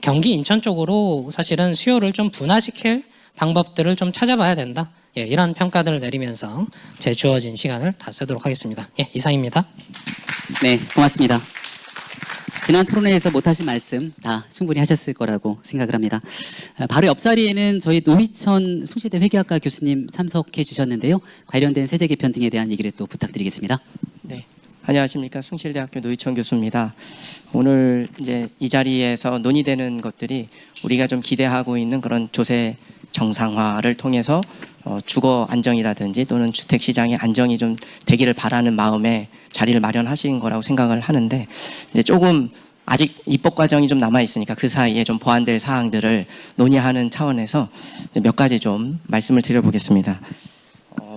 경기 인천 쪽으로 사실은 수요를 좀 분화시킬 방법들을 좀 찾아봐야 된다. 이런 평가들을 내리면서 제 주어진 시간을 다 쓰도록 하겠습니다. 이상입니다. 네, 고맙습니다. 지난 토론회에서 못하신 말씀 다 충분히 하셨을 거라고 생각을 합니다. 바로 옆자리에는 저희 노희천 숭실대 회계학과 교수님 참석해 주셨는데요. 관련된 세제 개편 등에 대한 얘기를 또 부탁드리겠습니다. 네, 안녕하십니까. 숭실대학교 노희천 교수입니다. 오늘 이제 이 자리에서 논의되는 것들이 우리가 좀 기대하고 있는 그런 조세 정상화를 통해서 주거 안정이라든지 또는 주택 시장의 안정이 좀 되기를 바라는 마음에 자리를 마련하신 거라고 생각을 하는데, 이제 조금 아직 입법 과정이 좀 남아 있으니까 그 사이에 좀 보완될 사항들을 논의하는 차원에서 몇 가지 좀 말씀을 드려보겠습니다.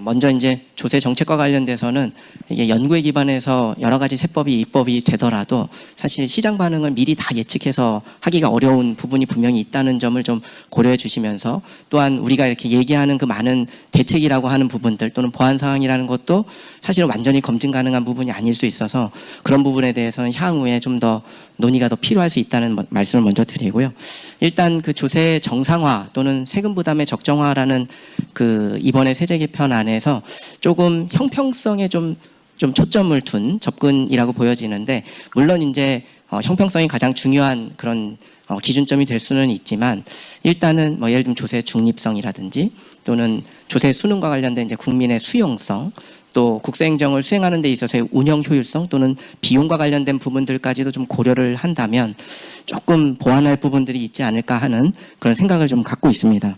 먼저 이제 조세 정책과 관련돼서는 이게 연구에 기반해서 여러 가지 세법이 입법이 되더라도 사실 시장 반응을 미리 다 예측해서 하기가 어려운 부분이 분명히 있다는 점을 좀 고려해 주시면서, 또한 우리가 이렇게 얘기하는 그 많은 대책이라고 하는 부분들 또는 보완 사항이라는 것도 사실은 완전히 검증 가능한 부분이 아닐 수 있어서 그런 부분에 대해서는 향후에 좀 더 논의가 더 필요할 수 있다는 말씀을 먼저 드리고요. 일단 그 조세 정상화 또는 세금 부담의 적정화라는 그 이번에 세제 개편안에서 조금 형평성에 좀 초점을 둔 접근이라고 보여지는데, 물론 이제 형평성이 가장 중요한 그런 기준점이 될 수는 있지만, 일단은 뭐 예를 들면 조세 중립성이라든지 또는 조세 수능과 관련된 이제 국민의 수용성, 또 국세행정을 수행하는 데 있어서의 운영 효율성 또는 비용과 관련된 부분들까지도 좀 고려를 한다면 조금 보완할 부분들이 있지 않을까 하는 그런 생각을 좀 갖고 있습니다.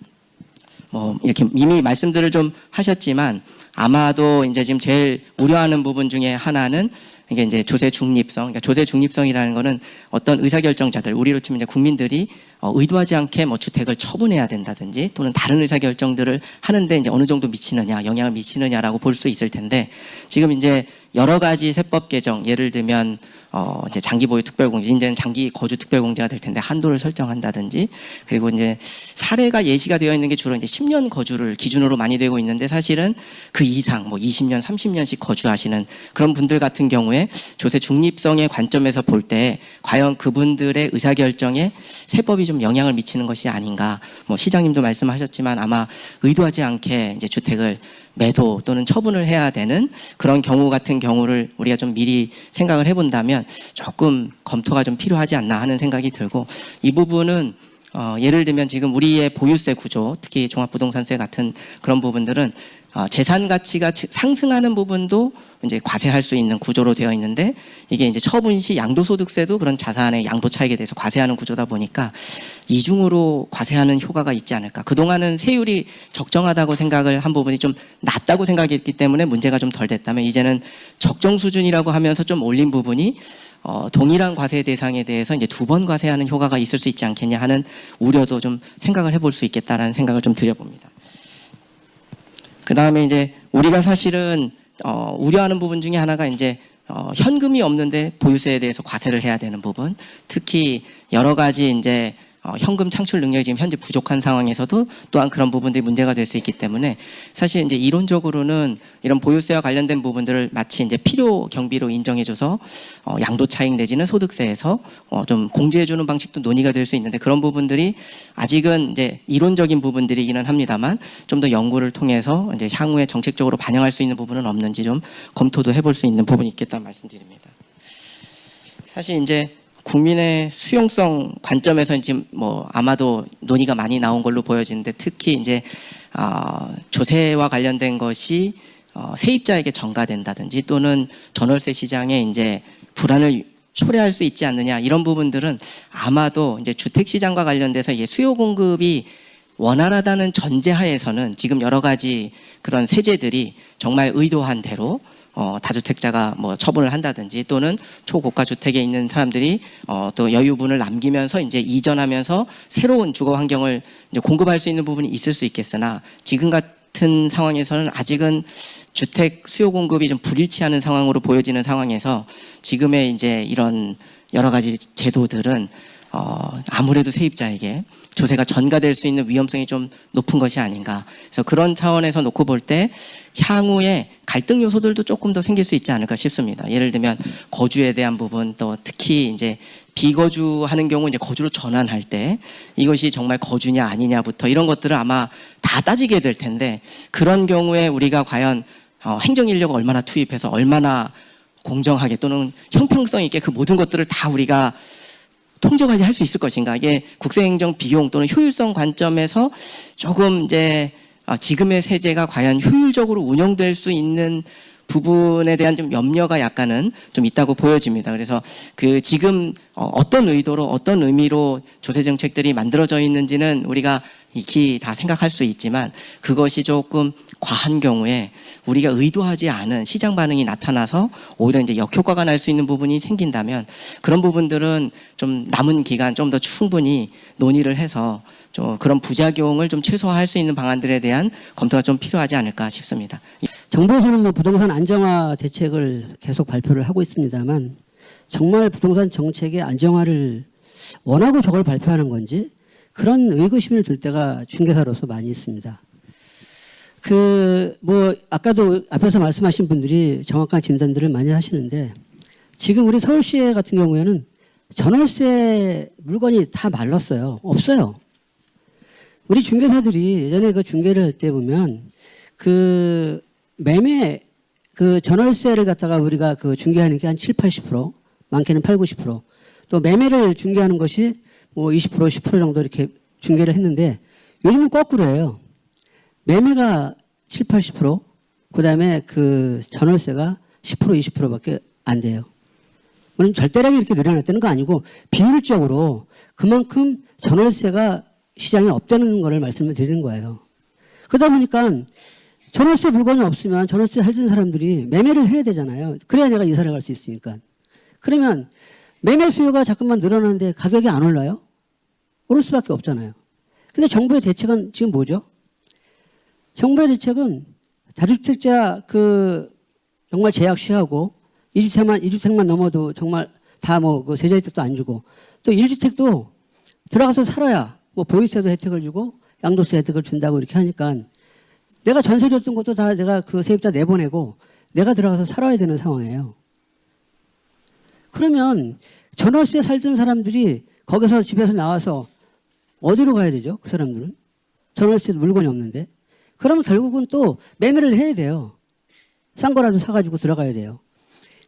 이렇게 이미 말씀들을 좀 하셨지만 아마도 이제 지금 제일 우려하는 부분 중에 하나는 이게 이제 조세 중립성. 그러니까 조세 중립성이라는 거는 어떤 의사결정자들, 우리로 치면 이제 국민들이 의도하지 않게 뭐 주택을 처분해야 된다든지 또는 다른 의사결정들을 하는데 이제 어느 정도 미치느냐, 영향을 미치느냐라고 볼 수 있을 텐데, 지금 이제 여러 가지 세법 개정, 예를 들면 이제 장기 보유 특별공제, 이제는 장기 거주 특별공제가 될 텐데 한도를 설정한다든지, 그리고 이제 사례가 예시가 되어 있는 게 주로 이제 10년 거주를 기준으로 많이 되고 있는데, 사실은 그 이상 뭐 20년, 30년씩 거주하시는 그런 분들 같은 경우에 조세 중립성의 관점에서 볼 때 과연 그분들의 의사결정에 세법이 좀 영향을 미치는 것이 아닌가. 뭐 시장님도 말씀하셨지만 아마 의도하지 않게 이제 주택을 매도 또는 처분을 해야 되는 그런 경우 같은 경우를 우리가 좀 미리 생각을 해본다면 조금 검토가 좀 필요하지 않나 하는 생각이 들고, 이 부분은 예를 들면 지금 우리의 보유세 구조, 특히 종합부동산세 같은 그런 부분들은 재산 가치가 상승하는 부분도 이제 과세할 수 있는 구조로 되어 있는데, 이게 이제 처분 시 양도소득세도 그런 자산의 양도 차익에 대해서 과세하는 구조다 보니까 이중으로 과세하는 효과가 있지 않을까. 그동안은 세율이 적정하다고 생각을 한 부분이 좀 낮다고 생각했기 때문에 문제가 좀 덜 됐다면, 이제는 적정 수준이라고 하면서 좀 올린 부분이 동일한 과세 대상에 대해서 이제 2번 과세하는 효과가 있을 수 있지 않겠냐 하는 우려도 좀 생각을 해볼 수 있겠다라는 생각을 좀 드려봅니다. 그 다음에 이제 우리가 사실은 우려하는 부분 중에 하나가 이제 현금이 없는데 보유세에 대해서 과세를 해야 되는 부분, 특히 여러 가지 이제 현금 창출 능력이 지금 현재 부족한 상황에서도 또한 그런 부분들이 문제가 될 수 있기 때문에 사실 이제 이론적으로는 이런 보유세와 관련된 부분들을 마치 이제 필요 경비로 인정해줘서 양도 차익 내지는 소득세에서 좀 공제해주는 방식도 논의가 될 수 있는데 그런 부분들이 아직은 이제 이론적인 부분들이기는 합니다만 좀 더 연구를 통해서 이제 향후에 정책적으로 반영할 수 있는 부분은 없는지 좀 검토도 해볼 수 있는 부분이 있겠다 말씀드립니다. 사실 이제 국민의 수용성 관점에서 지금 뭐 아마도 논의가 많이 나온 걸로 보여지는데 특히 이제 조세와 관련된 것이 세입자에게 전가된다든지 또는 전월세 시장에 이제 불안을 초래할 수 있지 않느냐 이런 부분들은 아마도 이제 주택 시장과 관련돼서 이 수요 공급이 원활하다는 전제하에서는 지금 여러 가지 그런 세제들이 정말 의도한 대로 다주택자가 뭐 처분을 한다든지 또는 초고가 주택에 있는 사람들이 또 여유분을 남기면서 이제 이전하면서 새로운 주거 환경을 이제 공급할 수 있는 부분이 있을 수 있겠으나 지금 같은 상황에서는 아직은 주택 수요 공급이 좀 불일치하는 상황으로 보여지는 상황에서 지금의 이제 이런 여러 가지 제도들은 아무래도 세입자에게 조세가 전가될 수 있는 위험성이 좀 높은 것이 아닌가. 그래서 그런 차원에서 놓고 볼 때 향후에 갈등 요소들도 조금 더 생길 수 있지 않을까 싶습니다. 예를 들면 거주에 대한 부분 또 특히 이제 비거주하는 경우 이제 거주로 전환할 때 이것이 정말 거주냐 아니냐부터 이런 것들을 아마 다 따지게 될 텐데 그런 경우에 우리가 과연 행정 인력을 얼마나 투입해서 얼마나 공정하게 또는 형평성 있게 그 모든 것들을 다 우리가 통제 관리할 수 있을 것인가? 이게 국세행정 비용 또는 효율성 관점에서 조금 이제 지금의 세제가 과연 효율적으로 운영될 수 있는 부분에 대한 좀 염려가 약간은 좀 있다고 보여집니다. 그래서 그 지금 어떤 의도로 어떤 의미로 조세 정책들이 만들어져 있는지는 우리가 익히 다 생각할 수 있지만 그것이 조금 과한 경우에 우리가 의도하지 않은 시장 반응이 나타나서 오히려 이제 역효과가 날 수 있는 부분이 생긴다면 그런 부분들은 좀 남은 기간 좀 더 충분히 논의를 해서 좀 그런 부작용을 좀 최소화할 수 있는 방안들에 대한 검토가 좀 필요하지 않을까 싶습니다. 정부에서는 뭐 부동산 안정화 대책을 계속 발표를 하고 있습니다만 정말 부동산 정책의 안정화를 원하고 저걸 발표하는 건지 그런 의구심을 들 때가 중개사로서 많이 있습니다. 뭐 아까도 앞에서 말씀하신 분들이 정확한 진단들을 많이 하시는데 지금 우리 서울시에 같은 경우에는 전월세 물건이 다 말랐어요. 없어요. 우리 중개사들이 예전에 그 중개를 할 때 보면 그 매매 그 전월세를 갖다가 우리가 그 중개하는 게 한 7, 80%, 많게는 8, 90%. 또 매매를 중개하는 것이 뭐 20%, 10% 정도 이렇게 중개를 했는데 요즘은 거꾸로예요. 매매가 7, 80%, 그다음에 그 전월세가 10%, 20%밖에 안 돼요. 물론 절대량이 이렇게 늘어났다는 거 아니고 비율적으로 그만큼 전월세가 시장에 없다는 거를 말씀을 드리는 거예요. 그러다 보니까 전월세 물건이 없으면 전월세 살던 사람들이 매매를 해야 되잖아요. 그래야 내가 이사를 갈 수 있으니까. 그러면 매매 수요가 자꾸만 늘어나는데 가격이 안 올라요? 오를 수밖에 없잖아요. 근데 정부의 대책은 지금 뭐죠? 정부의 대책은 다주택자 정말 제약시하고 2주택만 넘어도 정말 다 뭐 그 세제 혜택도 안 주고 또 1주택도 들어가서 살아야 뭐 보유세도 혜택을 주고 양도세 혜택을 준다고 이렇게 하니까 내가 전세 줬던 것도 다 내가 그 세입자 내보내고 내가 들어가서 살아야 되는 상황이에요. 그러면 전월세 살던 사람들이 거기서 집에서 나와서 어디로 가야 되죠? 그 사람들은 전월세 물건이 없는데 그러면 결국은 또 매매를 해야 돼요. 싼 거라도 사가지고 들어가야 돼요.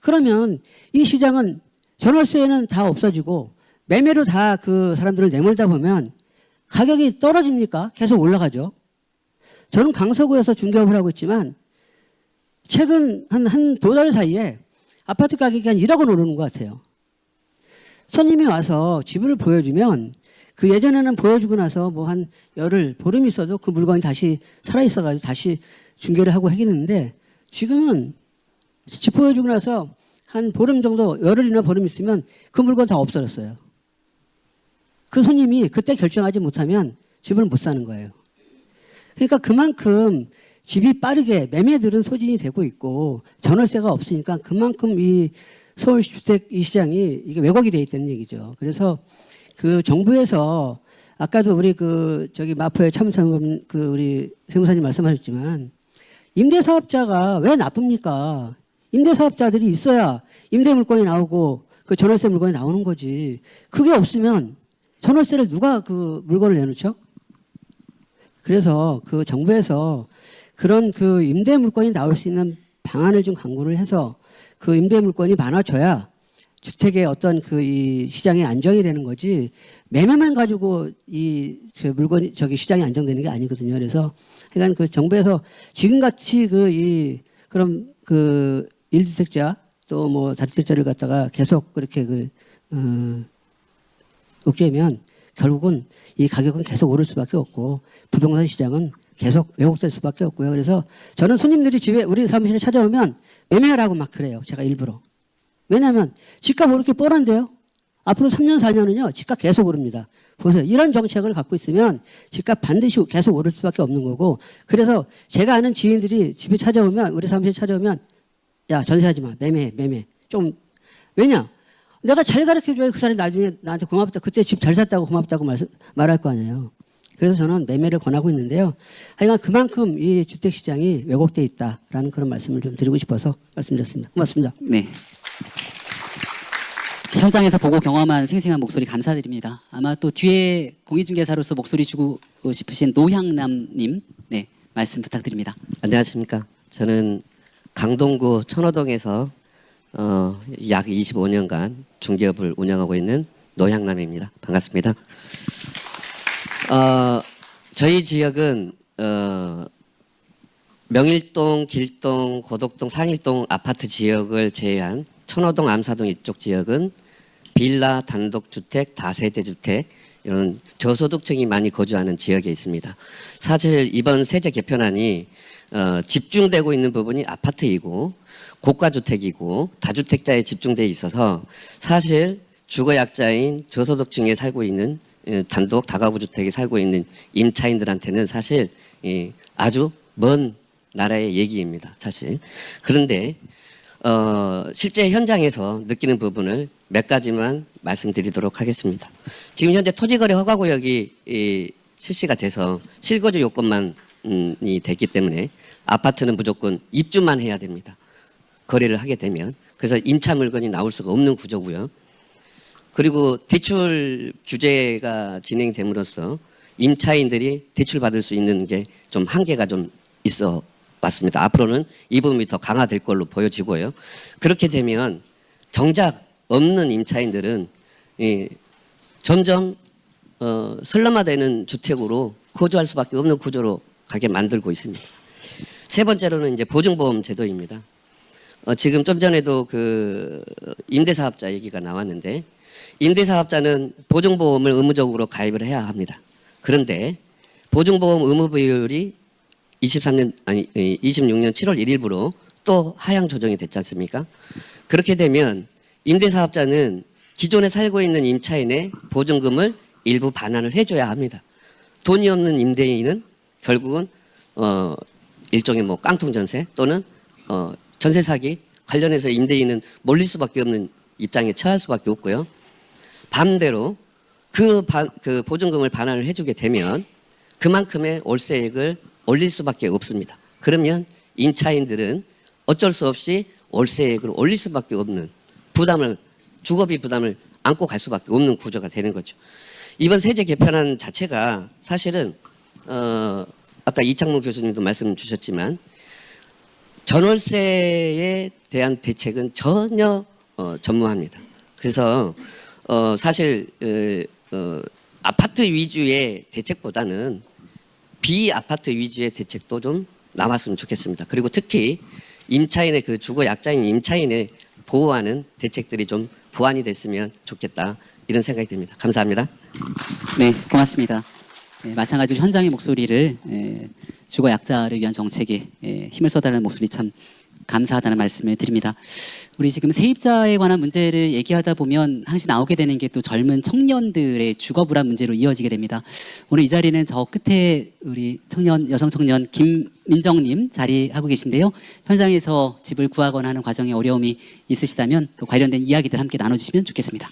그러면 이 시장은 전월세는 다 없어지고 매매로 다 그 사람들을 내몰다 보면 가격이 떨어집니까? 계속 올라가죠. 저는 강서구에서 중개업을 하고 있지만 최근 한 두 달 사이에 아파트 가격이 한 1억 원 오르는 것 같아요. 손님이 와서 집을 보여주면 그 예전에는 보여주고 나서 뭐 한 열흘, 보름 있어도 그 물건이 다시 살아있어가지고 다시 중개를 하고 하겠는데 지금은 집 보여주고 나서 한 보름 정도, 열흘이나 보름 있으면 그 물건 다 없어졌어요. 그 손님이 그때 결정하지 못하면 집을 못 사는 거예요. 그러니까 그만큼 집이 빠르게 매매들은 소진이 되고 있고 전월세가 없으니까 그만큼 이 서울 주택 이 시장이 이게 왜곡이 돼 있다는 얘기죠. 그래서 그 정부에서 아까도 우리 그 저기 마포의 참사범 그 우리 세무사님 말씀하셨지만 임대사업자가 왜 나쁩니까? 임대사업자들이 있어야 임대 물건이 나오고 그 전월세 물건이 나오는 거지. 그게 없으면 전월세를 누가 그 물건을 내놓죠? 그래서 그 정부에서 그런 그 임대 물건이 나올 수 있는 방안을 좀 강구를 해서 그 임대 물건이 많아져야 주택의 어떤 그 이 시장이 안정이 되는 거지 매매만 가지고 이 그 물건이 저기 시장이 안정되는 게 아니거든요. 그래서 그러니까 그 정부에서 지금같이 그 이 그럼 그 1주택자 또 뭐 다주택자를 갖다가 계속 그렇게 그 억제하면 결국은 이 가격은 계속 오를 수밖에 없고 부동산 시장은 계속 왜곡될 수밖에 없고요. 그래서 저는 손님들이 집에 우리 사무실에 찾아오면 매매하라고 막 그래요. 제가 일부러. 왜냐하면 집값 오르기 뻔한데요. 앞으로 3년 4년은요. 집값 계속 오릅니다. 보세요. 이런 정책을 갖고 있으면 집값 반드시 계속 오를 수밖에 없는 거고 그래서 제가 아는 지인들이 집에 찾아오면 우리 사무실에 찾아오면 야 전세하지 마. 매매해. 좀 왜냐? 내가 잘 가르쳐줘야 그 사람이 나중에 나한테 고맙다. 그때 집 잘 샀다고 고맙다고 말할 거 아니에요. 그래서 저는 매매를 권하고 있는데요. 하여간 그만큼 이 주택시장이 왜곡돼 있다라는 그런 말씀을 좀 드리고 싶어서 말씀드렸습니다. 고맙습니다. 네. 현장에서 보고 경험한 생생한 목소리 감사드립니다. 아마 또 뒤에 공익중개사로서 목소리 주고 싶으신 노향남님, 네, 말씀 부탁드립니다. 안녕하십니까. 저는 강동구 천호동에서 약 25년간 중개업을 운영하고 있는 노향남입니다. 반갑습니다. 저희 지역은 명일동, 길동, 고덕동, 상일동 아파트 지역을 제외한 천호동, 암사동 이쪽 지역은 빌라, 단독주택, 다세대주택 이런 저소득층이 많이 거주하는 지역에 있습니다. 사실 이번 세제 개편안이 집중되고 있는 부분이 아파트이고 고가주택이고 다주택자에 집중돼 있어서 사실 주거약자인 저소득층에 살고 있는 단독 다가구 주택에 살고 있는 임차인들한테는 사실 아주 먼 나라의 얘기입니다. 사실. 그런데 실제 현장에서 느끼는 부분을 몇 가지만 말씀드리도록 하겠습니다. 지금 현재 토지거래 허가구역이 실시가 돼서 실거주 요건만이 됐기 때문에 아파트는 무조건 입주만 해야 됩니다. 거래를 하게 되면. 그래서 임차 물건이 나올 수가 없는 구조고요. 그리고 대출 규제가 진행됨으로써 임차인들이 대출 받을 수 있는 게 좀 한계가 좀 있어 왔습니다. 앞으로는 이 부분이 더 강화될 걸로 보여지고요. 그렇게 되면 정작 없는 임차인들은 점점 슬럼화되는 주택으로 거주할 수밖에 없는 구조로 가게 만들고 있습니다. 세 번째로는 이제 보증보험 제도입니다. 지금 좀 전에도 그 임대사업자 얘기가 나왔는데 임대사업자는 보증보험을 의무적으로 가입을 해야 합니다. 그런데 보증보험 의무 비율이 26년 7월 1일부로 또 하향 조정이 됐지 않습니까? 그렇게 되면 임대사업자는 기존에 살고 있는 임차인의 보증금을 일부 반환을 해줘야 합니다. 돈이 없는 임대인은 결국은 일종의 뭐 깡통 전세 또는 전세 사기 관련해서 임대인은 몰릴 수밖에 없는 입장에 처할 수밖에 없고요. 반대로 그 보증금을 반환을 해주게 되면 그만큼의 월세액을 올릴 수밖에 없습니다. 그러면 임차인들은 어쩔 수 없이 월세액을 올릴 수밖에 없는 주거비 부담을 안고 갈 수밖에 없는 구조가 되는 거죠. 이번 세제 개편안 자체가 사실은 아까 이창무 교수님도 말씀 주셨지만 전월세에 대한 대책은 전혀 전무합니다. 그래서 사실 아파트 위주의 대책보다는 비아파트 위주의 대책도 좀 나왔으면 좋겠습니다. 그리고 특히 임차인의 그 주거 약자인 임차인의 보호하는 대책들이 좀 보완이 됐으면 좋겠다 이런 생각이 듭니다. 감사합니다. 네, 고맙습니다. 네, 마찬가지로 현장의 목소리를 주거 약자를 위한 정책에 힘을 쏟아내는 목소리 참 감사하다는 말씀을 드립니다. 우리 지금 세입자에 관한 문제를 얘기하다 보면 항상 나오게 되는 게 또 젊은 청년들의 주거 불안 문제로 이어지게 됩니다. 오늘 이 자리는 저 끝에 우리 여성 청년 김민정님 자리하고 계신데요. 현장에서 집을 구하거나 하는 과정에 어려움이 있으시다면 또 관련된 이야기들 함께 나눠주시면 좋겠습니다.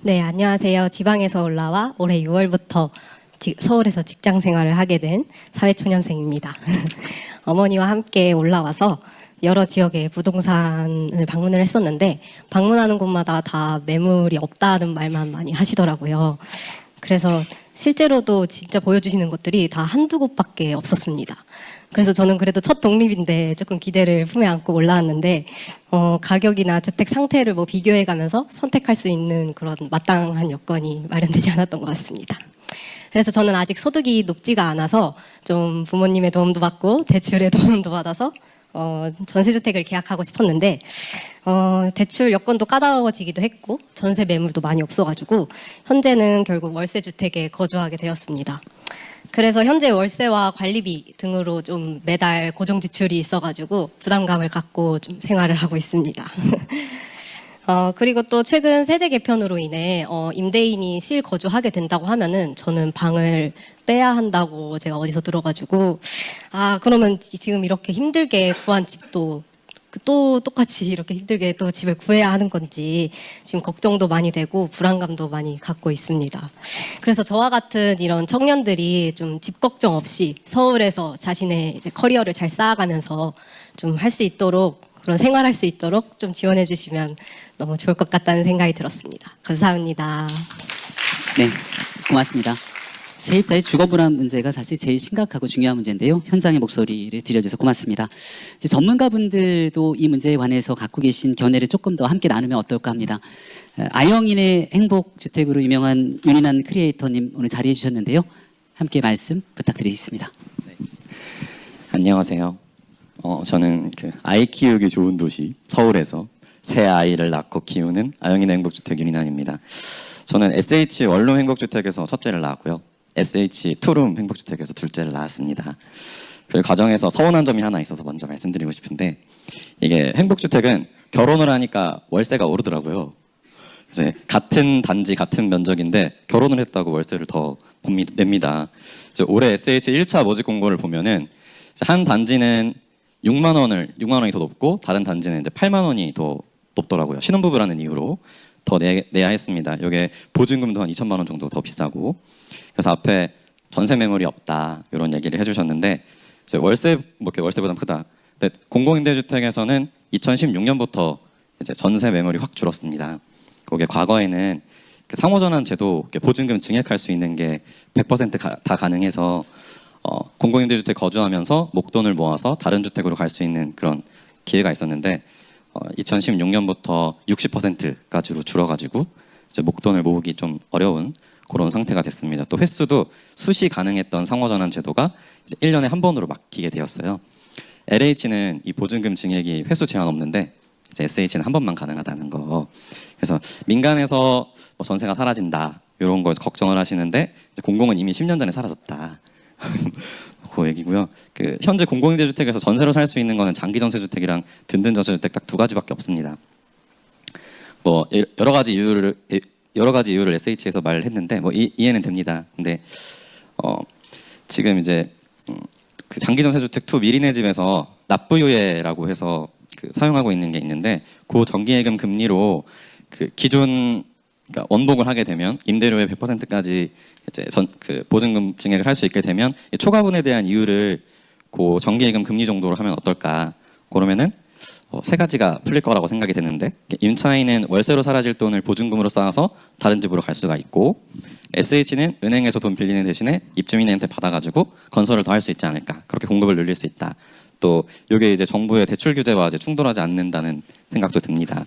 네, 안녕하세요. 지방에서 올라와 올해 6월부터 서울에서 직장 생활을 하게 된 사회초년생입니다. 어머니와 함께 올라와서 여러 지역의 부동산을 방문을 했었는데 방문하는 곳마다 다 매물이 없다는 말만 많이 하시더라고요. 그래서 실제로도 진짜 보여주시는 것들이 다 한두 곳밖에 없었습니다. 그래서 저는 그래도 첫 독립인데 조금 기대를 품에 안고 올라왔는데 가격이나 주택 상태를 뭐 비교해가면서 선택할 수 있는 그런 마땅한 여건이 마련되지 않았던 것 같습니다. 그래서 저는 아직 소득이 높지가 않아서 좀 부모님의 도움도 받고 대출의 도움도 받아서 전세주택을 계약하고 싶었는데 대출 여건도 까다로워지기도 했고 전세 매물도 많이 없어가지고 현재는 결국 월세주택에 거주하게 되었습니다. 그래서 현재 월세와 관리비 등으로 좀 매달 고정 지출이 있어가지고 부담감을 갖고 좀 생활을 하고 있습니다. 그리고 또 최근 세제 개편으로 인해 임대인이 실거주하게 된다고 하면은 저는 방을 빼야 한다고 제가 어디서 들어가지고 그러면 지금 이렇게 힘들게 구한 집도 또 똑같이 이렇게 힘들게 또 집을 구해야 하는 건지 지금 걱정도 많이 되고 불안감도 많이 갖고 있습니다. 그래서 저와 같은 이런 청년들이 좀 집 걱정 없이 서울에서 자신의 이제 커리어를 잘 쌓아가면서 좀 할 수 있도록 그런 생활할 수 있도록 좀 지원해 주시면 너무 좋을 것 같다는 생각이 들었습니다. 감사합니다. 네, 고맙습니다. 세입자의 주거 불안 문제가 사실 제일 심각하고 중요한 문제인데요. 현장의 목소리를 들려주셔서 고맙습니다. 이제 전문가분들도 이 문제에 관해서 갖고 계신 견해를 조금 더 함께 나누면 어떨까 합니다. 아영인의 행복주택으로 유명한 윤인환 크리에이터님 오늘 자리해 주셨는데요. 함께 말씀 부탁드리겠습니다. 네. 안녕하세요. 저는 아이 키우기 좋은 도시 서울에서 새 아이를 낳고 키우는 아영인의 행복주택 윤인환입니다. 저는 SH 원룸 행복주택에서 첫째를 낳았고요. SH 투룸 행복주택에서 둘째를 낳았습니다. 그 과정에서 서운한 점이 하나 있어서 먼저 말씀드리고 싶은데 이게 행복주택은 결혼을 하니까 월세가 오르더라고요. 이제 같은 단지 같은 면적인데 결혼을 했다고 월세를 더 냅니다. 올해 SH 1차 모집 공고를 보면은 한 단지는 6만 원이 더 높고 다른 단지는 이제 8만 원이 더 높더라고요. 신혼부부라는 이유로 더 내야 했습니다. 이게 보증금도 한 2천만 원 정도 더 비싸고 그래서 앞에 전세 매물이 없다 이런 얘기를 해주셨는데 월세보다 크다. 근데 공공임대주택에서는 2016년부터 이제 전세 매물이 확 줄었습니다. 그게 과거에는 상호전환 제도 보증금 증액할 수 있는 게 100% 다 가능해서 공공임대주택 거주하면서 목돈을 모아서 다른 주택으로 갈 수 있는 그런 기회가 있었는데 2016년부터 60%까지로 줄어가지고 이제 목돈을 모으기 좀 어려운 그런 상태가 됐습니다. 또 횟수도 수시 가능했던 상호전환 제도가 이제 1년에 한 번으로 막히게 되었어요. LH는 이 보증금 증액이 횟수 제한 없는데 이제 SH는 한 번만 가능하다는 거. 그래서 민간에서 전세가 사라진다 이런 걸 걱정을 하시는데 공공은 이미 10년 전에 사라졌다. 그 얘기고요. 현재 공공임대주택에서 전세로 살 수 있는 거는 장기 전세주택이랑 든든 전세주택 딱 두 가지밖에 없습니다. 여러 가지 이유를 SH에서 말을 했는데 이해는 됩니다. 근데 지금 이제 그 장기 전세주택 2 미리내 집에서 납부유예라고 해서 사용하고 있는 게 있는데 그 정기예금 금리로 기존 그러니까 원복을 하게 되면 임대료의 100%까지 이제 보증금 증액을 할 수 있게 되면 초과분에 대한 이유를 그 정기예금 금리 정도로 하면 어떨까? 그러면은 세 가지가 풀릴 거라고 생각이 되는데 임차인은 월세로 사라질 돈을 보증금으로 쌓아서 다른 집으로 갈 수가 있고 SH는 은행에서 돈 빌리는 대신에 입주민한테 받아가지고 건설을 더 할 수 있지 않을까? 그렇게 공급을 늘릴 수 있다. 또 이게 이제 정부의 대출 규제와 이제 충돌하지 않는다는 생각도 듭니다.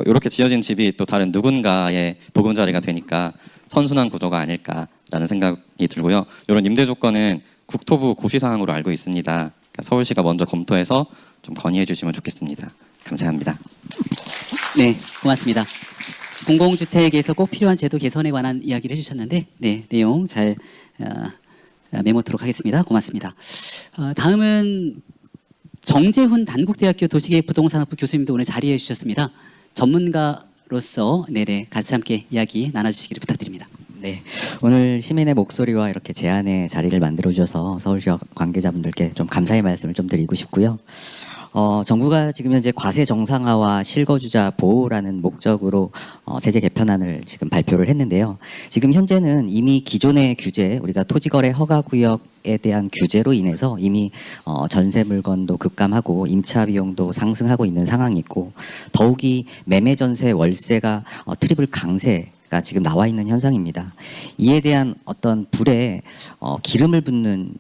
이렇게 지어진 집이 또 다른 누군가의 보금자리가 되니까 선순환 구조가 아닐까라는 생각이 들고요. 이런 임대 조건은 국토부 고시사항으로 알고 있습니다. 그러니까 서울시가 먼저 검토해서 좀 건의해 주시면 좋겠습니다. 감사합니다. 네, 고맙습니다. 공공주택에서 꼭 필요한 제도 개선에 관한 이야기를 해주셨는데 네, 내용 잘 메모토록 하겠습니다. 고맙습니다. 다음은 정재훈 단국대학교 도시계획부동산학부 교수님도 오늘 자리해 주셨습니다. 전문가로서 같이 함께 이야기 나눠주시기를 부탁드립니다. 네, 오늘 시민의 목소리와 이렇게 제안의 자리를 만들어 주셔서 서울시와 관계자분들께 좀 감사의 말씀을 좀 드리고 싶고요. 정부가 지금 현재 과세 정상화와 실거주자 보호라는 목적으로 세제 개편안을 지금 발표를 했는데요. 지금 현재는 이미 기존의 규제, 우리가 토지거래 허가구역에 대한 규제로 인해서 이미 전세 물건도 급감하고 임차 비용도 상승하고 있는 상황이 있고, 더욱이 매매 전세 월세가 트리플 강세가 지금 나와 있는 현상입니다. 이에 대한 어떤 불에 기름을 붓는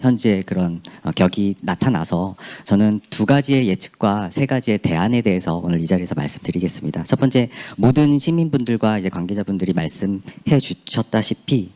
현재 그런 격이 나타나서 저는 두 가지의 예측과 세 가지의 대안에 대해서 오늘 이 자리에서 말씀드리겠습니다. 첫 번째, 모든 시민분들과 이제 관계자분들이 말씀해 주셨다시피